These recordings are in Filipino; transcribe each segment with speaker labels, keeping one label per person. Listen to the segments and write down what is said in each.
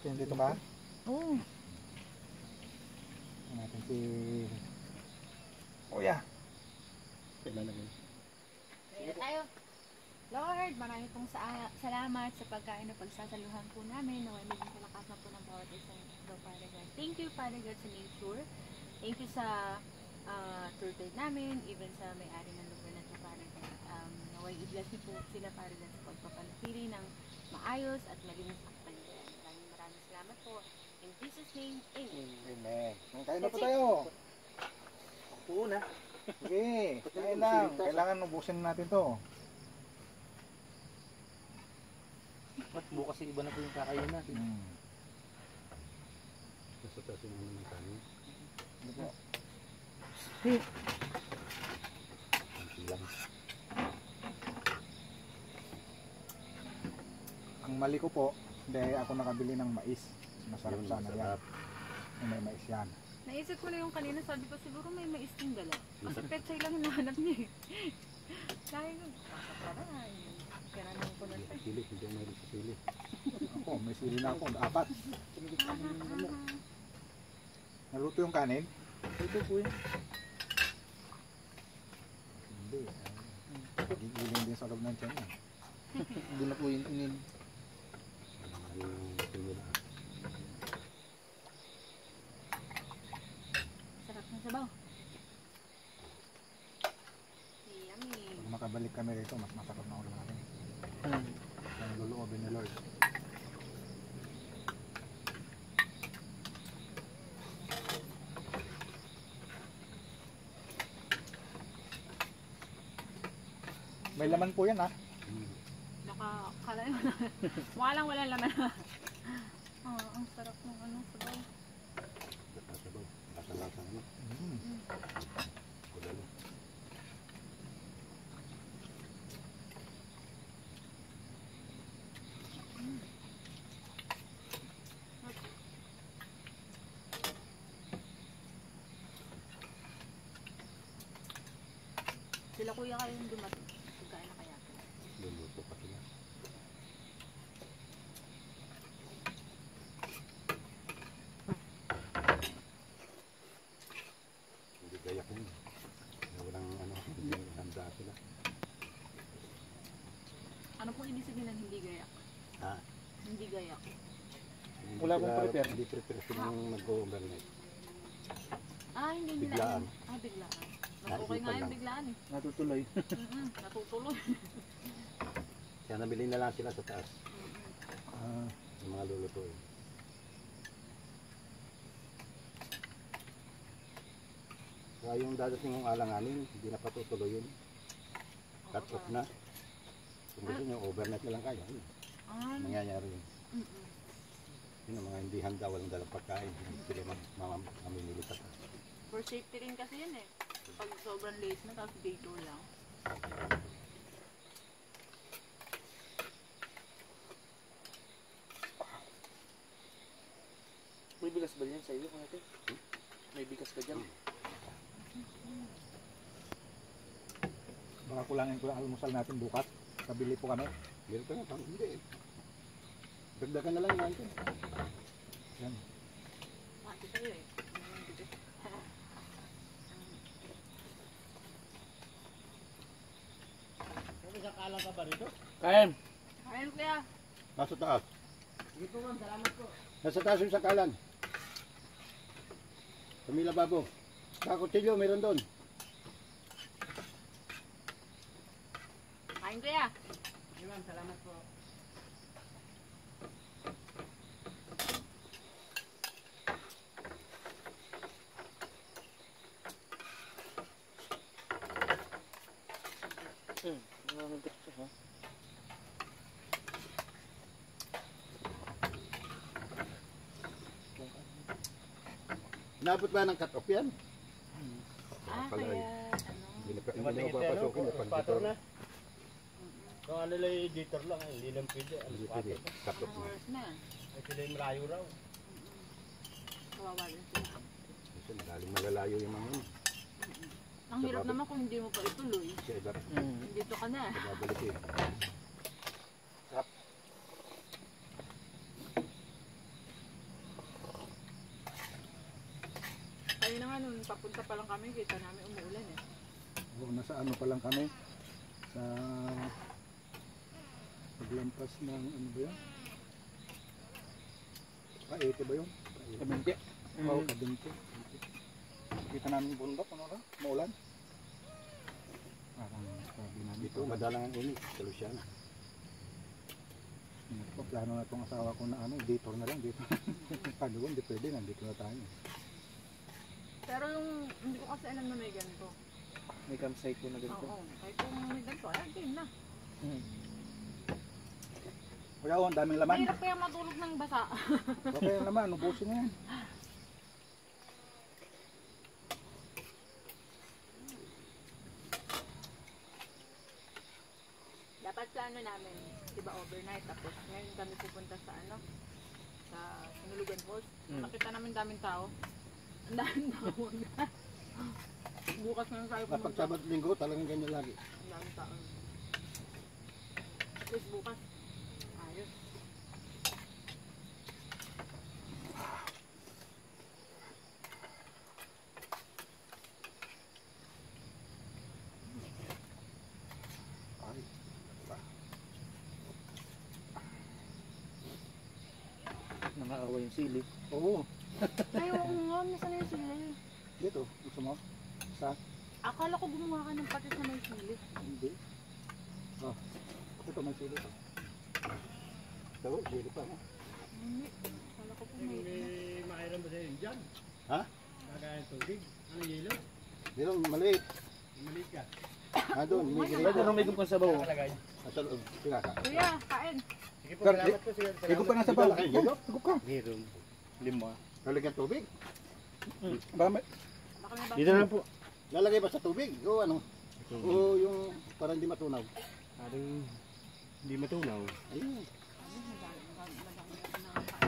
Speaker 1: Dito ka?
Speaker 2: Oo.
Speaker 1: Natin si Kuya.
Speaker 3: Kailan naman?
Speaker 2: Sige tayo. Lord, maraming pong salamat sa pagkain na pagsasaluhan po namin. Naway maging kalakasan po ng bawat isa daw, Father God. Thank you, Father God, sa nature. Thank you sa tour guide namin, even sa may-ari ng lugar na ito, Father God. Naway i-bless niyo po sila, Father God, sa pagpapanatili ng maayos at malinis ang paligiran. Maraming salamat po. In Jesus' name, Amen.
Speaker 1: Amen. Kain na po tayo.
Speaker 3: Oo na.
Speaker 1: Sige, kain lang. Kailangan ubusin natin to.
Speaker 3: Ba't bukas yung iba na po yung kakain natin?
Speaker 4: Nasa taas yung ano ng kanin.
Speaker 1: Ano po?
Speaker 4: Kunti lang.
Speaker 1: Ang mali ko po, dahil ako nakabili ng mais. Masarap
Speaker 4: Yun,
Speaker 1: sana yan.
Speaker 4: masarap.
Speaker 1: May mais yan.
Speaker 2: Naisip ko na yung kanina, sabi ko siguro may mais ting dala. Kasi petsay lang hinahanap niya eh. Sabi ko, kakapara. Kananong ko na siya.
Speaker 4: Sili, hindi ako mayroon sa sili.
Speaker 1: Ako, may sili na ako. 4. Naluto yung kanin?
Speaker 3: Ito po yun.
Speaker 1: Hindi. Gigiling din sa loob ng tiyan.
Speaker 3: Hindi na po yun inin.
Speaker 4: Ano yung sili na.
Speaker 2: Sarap ng sabaw. Yummy.
Speaker 1: Pag makabalik kami rito, mas masarap na ulo natin. Ang luluobin ni Lord. May laman po yan ha.
Speaker 2: Nakakala yun. Mukha lang wala laman. Ang sarap ng sabaw.
Speaker 4: Sabaw. Lasa-lasa ano. Kulalo.
Speaker 2: Sila kuya kayo yung dumating. Pagkain na kaya.
Speaker 4: Luluto pa sila. Hindi gaya ko yun. Walang ano, hindi handa sila.
Speaker 2: Ano pong ibig sabihin ng hindi gayak?
Speaker 4: Ha?
Speaker 2: Hindi gayak.
Speaker 4: Hindi
Speaker 1: Wala akong
Speaker 4: sila-
Speaker 1: prepare.
Speaker 4: Hindi prepare silang mag-overnight.
Speaker 2: Hindi nila.
Speaker 4: Biglaan.
Speaker 2: Biglaan.
Speaker 4: Ah,
Speaker 2: Okay nga
Speaker 4: ipon
Speaker 2: yung
Speaker 4: lang.
Speaker 2: biglaan eh.
Speaker 3: Natutuloy.
Speaker 2: Natutuloy.
Speaker 4: Kaya nabili na lang sila sa taas.
Speaker 1: Ah,
Speaker 4: Yung mga lulutuin. Kaya yung dadating yung alanganin, hindi na patutuloy yun. Cut off na. Kung gusto nyo, overnight na lang kayo. Yun, nangyayari yun. Yun ang mga hindi handa, walang dalang pagkain. Hindi sila mamimili sa taas.
Speaker 2: For safety rin kasi yun eh. Pag sobrang late na, tapos day 2 lang.
Speaker 3: May bigas ba yan sa iyo, ate? May bigas ka dyan?
Speaker 1: baka kulangin ko lang almusal natin bukas. Kabili po kami.
Speaker 4: Meron ka na, pang hindi. Dagdagan na lang natin.
Speaker 1: Yan.
Speaker 2: Mati sa'yo eh.
Speaker 3: Nagkakalang ka ba rito? Kain!
Speaker 2: Ayun kuya.
Speaker 4: Nasa taas.
Speaker 3: Dito ma'am, salamat po.
Speaker 4: Nasa taas yung sakalan. Sa may lababo. Sa kutsilyo, meron doon.
Speaker 2: Kain kuya.
Speaker 3: Hey, ma'am, salamat po. Maraming gusto ha?
Speaker 4: Inabot ba ng cut-off yan?
Speaker 2: Kaya
Speaker 4: Hindi na papasokin.
Speaker 3: Pator na. Kung ano lang editor lang, hindi lang pwede.
Speaker 4: Hindi pwede. Cut-off na.
Speaker 2: oras na.
Speaker 3: Ay sila yung malayo raw.
Speaker 2: Kawawa rin sila.
Speaker 4: Kasi madaling malalayo yung mga yun.
Speaker 2: Ang hirap naman kung hindi mo pa ituloy.
Speaker 4: Sa iba,
Speaker 2: Dito ka na.
Speaker 4: babalik eh.
Speaker 2: papunta pa lang kami, kita namin umuulan eh.
Speaker 1: Oo, nasa ano pa lang kami. Sa paglampas ng ano ba yun? Paete ba yun? Kabinte. Oo, kabinte. Kita namin yung bundok, ano lang? Maulan. Parang sabi namin.
Speaker 4: Dito, madalang ang init. Sa Luciana.
Speaker 1: Plano na itong asawa ko na ano, detour na lang dito. Pag doon, hindi pwede, nandito na tayo.
Speaker 2: Pero yung, hindi ko kasi alam na may ganito.
Speaker 1: May campsite ko na
Speaker 2: Oo, kahit kung may ganito, ay, game na.
Speaker 1: Kuya, ang daming laman.
Speaker 2: Mahirap kaya matulog ng basa.
Speaker 1: Okay ang laman, ubusin na yan.
Speaker 2: Dapat plano namin, di ba overnight, tapos ngayon kami pupunta sa ano, sa Sinulugan Falls. Nakita namin daming tao. Ang daming tao. Bukas na tayo
Speaker 4: Kapag
Speaker 2: pumunta.
Speaker 4: Sabat Linggo, talagang ganyan lagi.
Speaker 2: Ang daming tao. Tapos bukas, ayos.
Speaker 1: Ay,
Speaker 3: Nakaawa yung sili.
Speaker 1: oo,
Speaker 2: Ay, oo nga, nasan yung sili?
Speaker 1: dito, gusto mo? Sa,
Speaker 2: Akala ko gumawa ka ng patis na may sili.
Speaker 1: hindi. Oh, ito may sili to.
Speaker 4: Daw, dito pa mo.
Speaker 2: Hindi. Akala ko po may...
Speaker 3: May makailan ba sa'yo dyan?
Speaker 4: Ha?
Speaker 3: Kagaya ng tubig? Ano yelo?
Speaker 4: Dito, maliit.
Speaker 3: Maliit ka.
Speaker 4: Ah, doon, may
Speaker 1: Pwede
Speaker 4: ganito.
Speaker 1: nung may gupang sabaw.
Speaker 3: Nakalagay.
Speaker 4: Nasa loob, pinaka.
Speaker 2: Kuya, kain.
Speaker 3: Sige po,
Speaker 1: Gar-
Speaker 3: salamat po. Sige,
Speaker 1: Higup ka na sa
Speaker 4: Di ba
Speaker 1: baw.
Speaker 4: laki, higup?
Speaker 1: Higup ka.
Speaker 3: Meron. 5.
Speaker 4: Lalagyan tubig?
Speaker 1: Ba, may,
Speaker 2: Baka may
Speaker 3: Dito na po.
Speaker 4: Lalagay ba sa tubig? O ano? O yung parang di matunaw?
Speaker 3: Parang hindi matunaw.
Speaker 4: Ayun.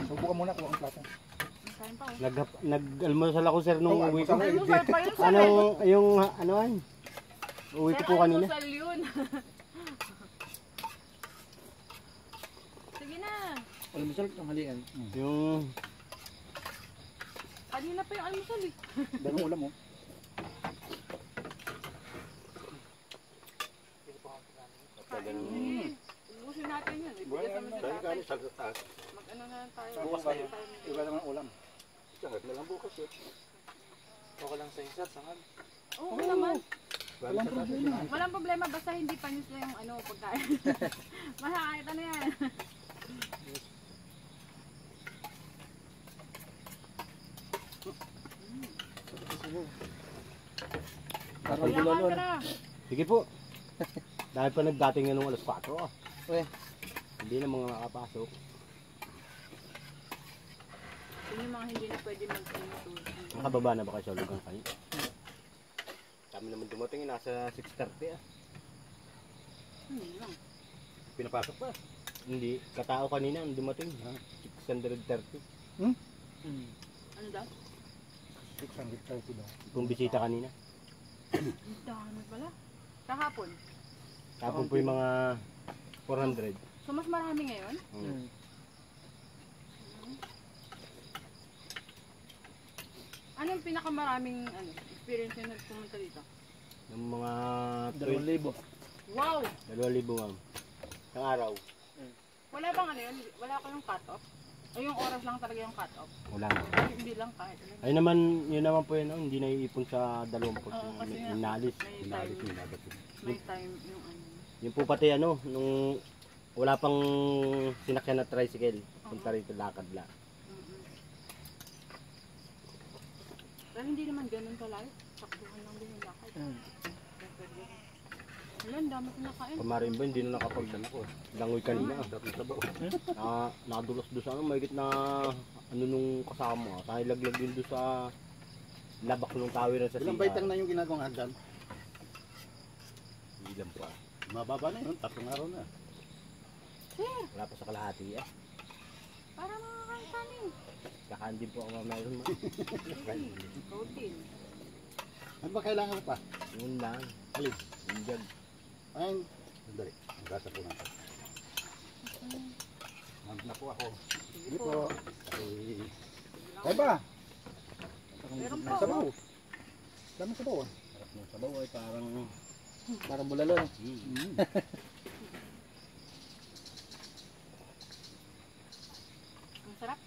Speaker 1: subukan muna kung ang plato.
Speaker 2: Kain pa.
Speaker 3: Nag-almusal ako sir nung
Speaker 1: Oh,
Speaker 3: uwi ko.
Speaker 1: almusal.
Speaker 2: Almusal pa yun, sir.
Speaker 3: Ano, yung ano an? Uwi ko
Speaker 2: Sir,
Speaker 3: po kanina.
Speaker 2: almusal yun. Sige na.
Speaker 1: Almusal, tanghalian.
Speaker 3: Yung
Speaker 2: Kanina pa yung almusal eh.
Speaker 1: Dami ulam mo.
Speaker 2: Kain. Ubusin natin yun. Ibigay naman sa
Speaker 4: Dahil kami
Speaker 2: tatay.
Speaker 4: sa taas.
Speaker 2: Mag-ano na lang tayo.
Speaker 1: Bukas tayo. Iba naman ang ulam.
Speaker 4: Sahag na lang bukas yun.
Speaker 3: okay lang sa isa, sangag.
Speaker 2: Oo naman.
Speaker 1: Walang problema.
Speaker 2: Walang problema basta hindi panis na yung ano pagkain. Makakita na yan.
Speaker 1: Parang
Speaker 2: Kailangan ka na.
Speaker 3: Sige po. Dahil pa nagdating nga nung alas 4.
Speaker 1: Eh.
Speaker 3: Hindi na mga nakapasok.
Speaker 2: Yun yung mga hindi na pwede mag-inutulog.
Speaker 3: Nakababa na ba kayo sa lugang kayo? Kami naman dumating, nasa 6:30 ah.
Speaker 2: Hindi lang.
Speaker 4: Pinapasok pa.
Speaker 3: Hindi, katao kanina ang dumating. 630.
Speaker 2: Ano daw?
Speaker 1: 630 daw.
Speaker 3: Kung bisita kanina.
Speaker 2: Ang dami pala. Kahapon.
Speaker 3: Tapos po yung mga 400.
Speaker 2: So mas marami ngayon? Ano yung pinakamaraming ano, experience nyo na pumunta dito?
Speaker 3: Yung mga
Speaker 1: 2,000.
Speaker 2: Wow!
Speaker 3: 2,000 ma'am. Isang araw.
Speaker 2: Wala bang ano yun? Wala ko yung cut-off? O yung oras lang talaga yung cut-off?
Speaker 3: Wala na.
Speaker 2: Hindi lang kahit ano.
Speaker 3: Ay naman, yun naman po yun, hindi naiipon sa 20
Speaker 2: Oo, kasi nga,
Speaker 3: inalis.
Speaker 2: may
Speaker 4: Inalis
Speaker 2: time,
Speaker 4: yung nagating.
Speaker 2: may time yung ano.
Speaker 3: Yung po pati ano, nung wala pang sinakyan na tricycle, punta rito lakad la.
Speaker 2: Mm-mm. Pero hindi naman ganun kalayo. Saktuhan lang din yung lakad. Wala, ang dami ko nakain.
Speaker 3: Pamarin ba, hindi na nakapagdala ko. Langoy kanina.
Speaker 4: Dapat sa baon.
Speaker 3: Nakadulas doon sa ano, mahigit na ano nung kasama. Kaya laglag din doon sa labak ng tawiran sa
Speaker 4: Ilang
Speaker 3: CR.
Speaker 4: baitang na yung ginagawang hagdan?
Speaker 3: Ilan pa.
Speaker 4: Mababa na yun, 3 araw na.
Speaker 2: Sir,
Speaker 3: Wala pa sa kalahati eh.
Speaker 2: para makakain kanin.
Speaker 3: Kakaan din po ako mayroon ma.
Speaker 2: Protein.
Speaker 4: Ano ba kailangan mo pa?
Speaker 3: Yun lang.
Speaker 4: Alin?
Speaker 3: Yung jug.
Speaker 4: Ayun. Sandali. Magkasa po natin. Nandun na po ako.
Speaker 2: Sige
Speaker 1: Ito.
Speaker 2: po.
Speaker 4: Ay,
Speaker 1: Ay ba?
Speaker 2: Meron po.
Speaker 1: Sabaw. Dami sabaw ah.
Speaker 3: Sarap ng sabaw ay parang...
Speaker 1: Parang bulalo. No?
Speaker 2: Ang sarap.